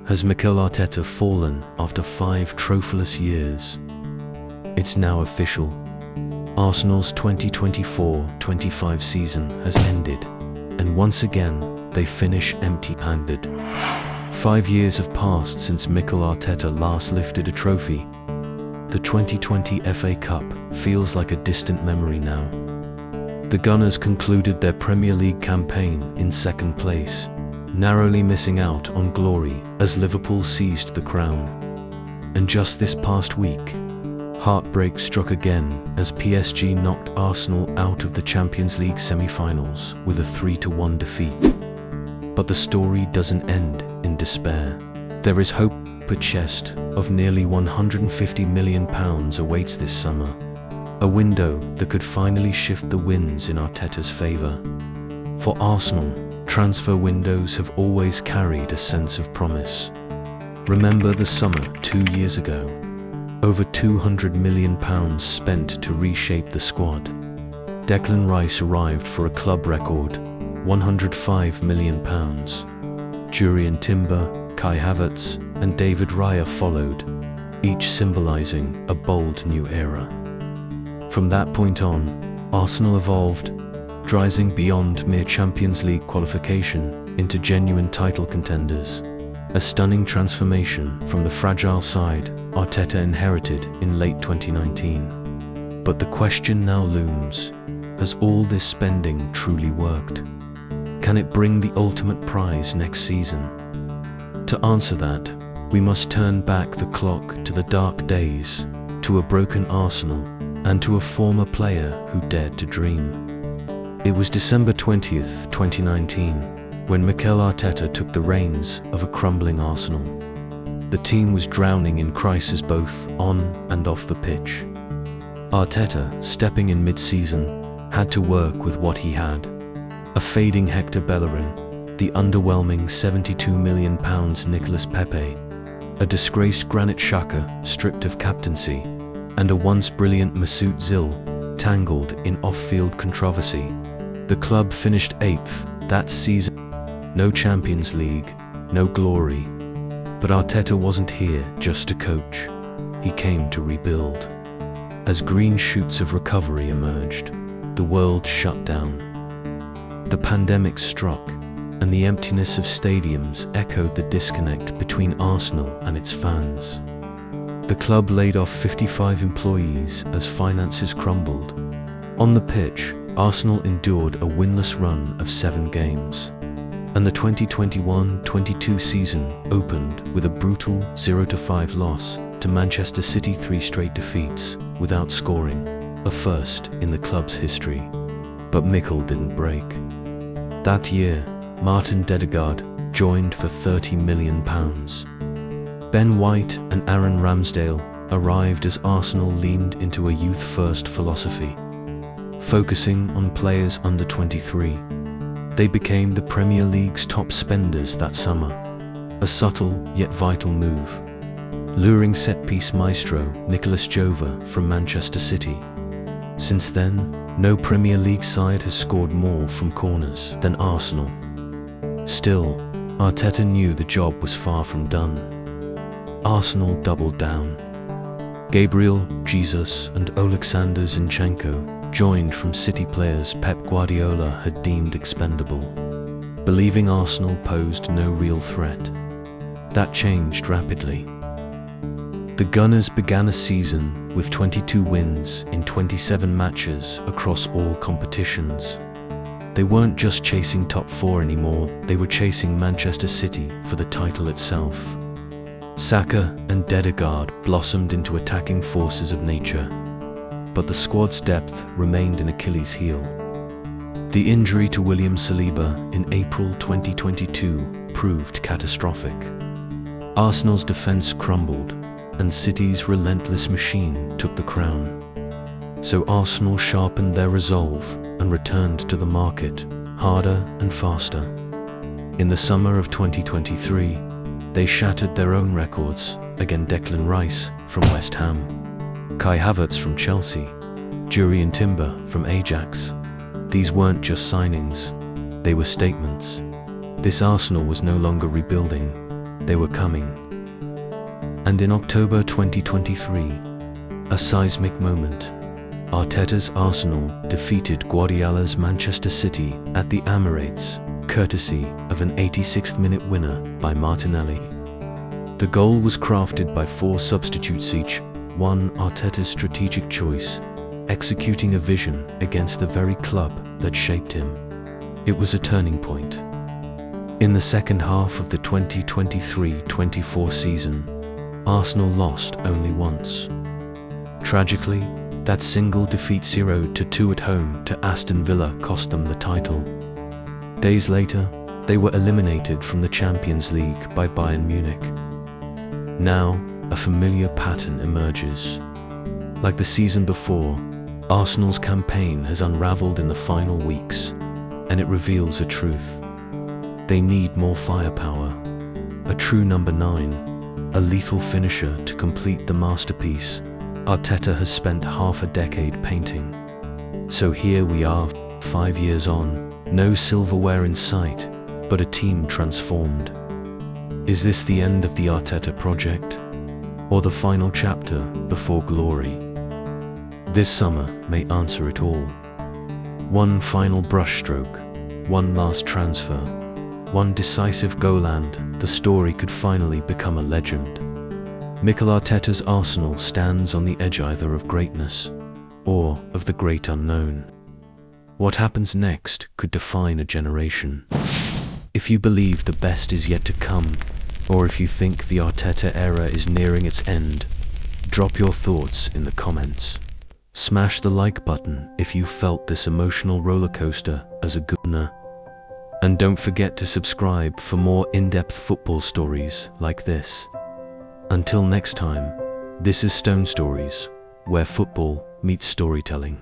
Has Mikel Arteta fallen after 5 trophyless years? It's now official. Arsenal's 2024-25 season has ended, and once again, they finish empty-handed. 5 years have passed since Mikel Arteta last lifted a trophy. The 2020 FA Cup feels like a distant memory now. The Gunners concluded their Premier League campaign in 2nd place, narrowly missing out on glory as Liverpool seized the crown. And just this past week, heartbreak struck again as PSG knocked Arsenal out of the Champions League semi-finals with a 3-1 defeat. But the story doesn't end in despair. There is hope. A chest of nearly £150 million awaits this summer. A window that could finally shift the winds in Arteta's favour. For Arsenal, transfer windows have always carried a sense of promise. Remember the summer 2 years ago? Over £200 million spent to reshape the squad. Declan Rice arrived for a club record £105 million. Jurrien Timber, Kai Havertz, and David Raya followed, each symbolising a bold new era. From that point on, Arsenal evolved, rising beyond mere Champions League qualification into genuine title contenders. A stunning transformation from the fragile side Arteta inherited in late 2019. But the question now looms: has all this spending truly worked? Can it bring the ultimate prize next season? To answer that, we must turn back the clock to the dark days, to a broken Arsenal, and to a former player who dared to dream. It was December 20th, 2019, when Mikel Arteta took the reins of a crumbling Arsenal. The team was drowning in crisis both on and off the pitch. Arteta, stepping in mid-season, had to work with what he had: a fading Hector Bellerin, the underwhelming £72 million Nicolas Pepe, a disgraced Granit Xhaka stripped of captaincy, and a once brilliant Mesut Özil tangled in off-field controversy. The club finished 8th that season. No Champions League, no glory. But Arteta wasn't here just to coach. He came to rebuild. As green shoots of recovery emerged, the world shut down. The pandemic struck, and the emptiness of stadiums echoed the disconnect between Arsenal and its fans. The club laid off 55 employees as finances crumbled. On the pitch, Arsenal endured a winless run of 7 games. And the 2021-22 season opened with a brutal 0-5 loss to Manchester City, 3 straight defeats without scoring, a first in the club's history. But Mikel didn't break. That year, Martin Ødegaard joined for £30 million. Ben White and Aaron Ramsdale arrived as Arsenal leaned into a youth-first philosophy. Focusing on players under 23, they became the Premier League's top spenders that summer. A subtle yet vital move. Luring set-piece maestro Nicolas Jova from Manchester City. Since then, no Premier League side has scored more from corners than Arsenal. Still, Arteta knew the job was far from done. Arsenal doubled down. Gabriel Jesus and Oleksandr Zinchenko joined from City players Pep Guardiola had deemed expendable, believing Arsenal posed no real threat. That changed rapidly. The Gunners began a season with 22 wins in 27 matches across all competitions. They weren't just chasing top 4 anymore, they were chasing Manchester City for the title itself. Saka and Ødegaard blossomed into attacking forces of nature, but the squad's depth remained an Achilles heel. The injury to William Saliba in April 2022 proved catastrophic. Arsenal's defence crumbled, and City's relentless machine took the crown. So Arsenal sharpened their resolve and returned to the market, harder and faster. In the summer of 2023, they shattered their own records, again Declan Rice from West Ham, Kai Havertz from Chelsea, Jurrien Timber from Ajax. These weren't just signings, they were statements. This Arsenal was no longer rebuilding, they were coming. And in October 2023, a seismic moment. Arteta's Arsenal defeated Guardiola's Manchester City at the Emirates, courtesy of an 86th-minute winner by Martinelli. The goal was crafted by 4 substitutes each, one Arteta's strategic choice, executing a vision against the very club that shaped him. It was a turning point. In the second half of the 2023-24 season, Arsenal lost only once. Tragically, that single defeat 0-2 at home to Aston Villa cost them the title. Days later, they were eliminated from the Champions League by Bayern Munich. Now, a familiar pattern emerges. Like the season before, Arsenal's campaign has unraveled in the final weeks, and it reveals a truth. They need more firepower, a true number 9, a lethal finisher to complete the masterpiece Arteta has spent half a decade painting. So here we are, 5 years on, no silverware in sight, but a team transformed. Is this the end of the Arteta project, or the final chapter before glory? This summer may answer it all. One final brushstroke, one last transfer, one decisive goal, and the story could finally become a legend. Mikel Arteta's Arsenal stands on the edge either of greatness or of the great unknown. What happens next could define a generation. If you believe the best is yet to come, or if you think the Arteta era is nearing its end, drop your thoughts in the comments. Smash the like button if you felt this emotional rollercoaster as a Gooner. And don't forget to subscribe for more in-depth football stories like this. Until next time, this is Stone Stories, where football meets storytelling.